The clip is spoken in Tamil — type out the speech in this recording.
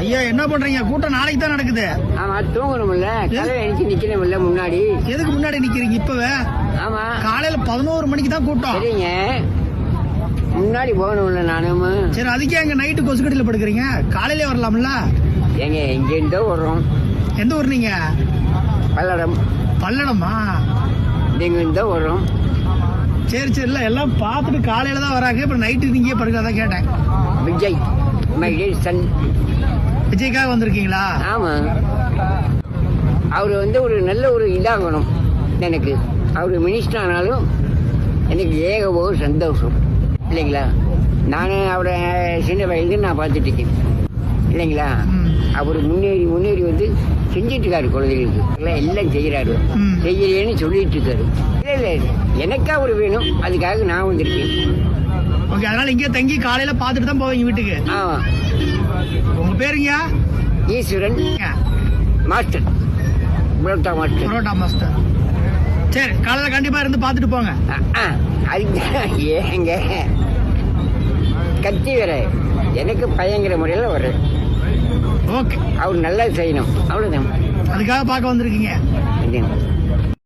ஐயா என்ன பண்றீங்க? கூட்டம் நாளைக்கு தான் நடக்குது. ஆமா, தூங்கணும்ல, காலையில எழுச்சி நிக்கணும்ல முன்னாடி. எதுக்கு முன்னாடி நிக்கிறீங்க இப்பவே? ஆமா, காலையில 11 மணிக்கு தான் கூட்டம். சரிங்க, முன்னாடி போகணும்ல நானும். சரி, அதுக்கே அங்க நைட்டு கொசுக்கட்டில படுக்கிறீங்க, காலையிலே வரலாம்ல. எங்க இங்க இருந்தோ வர்றோம். எந்த ஊர் நீங்க? பல்லடம். பல்லடமா? இங்க இருந்தோ வர்றோம். சரி சரி, இல்ல எல்லாம் பார்த்துட்டு காலையில தான் வராங்க. இப்ப நைட்டு நீங்க படுக்கிறதா கேட்டேன். Vijay my dear son. விஜய்க்காக வந்திருக்கீங்களா? ஆமா, அவரு ஒரு நல்ல ஒரு இதாகணும் எனக்கு. அவரு மினிஸ்டர் ஆனாலும் எனக்கு ஏகவோ சந்தோஷம் இல்லைங்களா. நானும் அவரை சின்ன வயதுன்னு நான் பார்த்துட்டு இருக்கேன் இல்லைங்களா. அவர் முன்னேறி முன்னேறி செஞ்சிட்டு இருக்காரு, குழந்தைகளுக்கு எல்லாம் செய்யறாரு. செய்யறேன்னு சொல்லிட்டு இருக்காரு. இல்ல எனக்கு அவர் வேணும், அதுக்காக நான் வந்திருக்கேன். ஓகே, அதனால இங்கே தங்கி காலையில பார்த்துட்டு தான் போவீங்க வீட்டுக்கு? ஆமா. உங்க பேருங்க? Eswaran master, parotta master. Parotta master. சரி, காலையில கண்டிப்பா இருந்து பார்த்துட்டு போங்க. அதுக்கு ஏங்க கத்தி வர எனக்கு பயங்கர முறையில் வர்றேன். ஓகே, அவர் நல்லா செய்யணும், அவ்வளவுதான். அதுக்காக பார்க்க வந்திருக்கீங்க.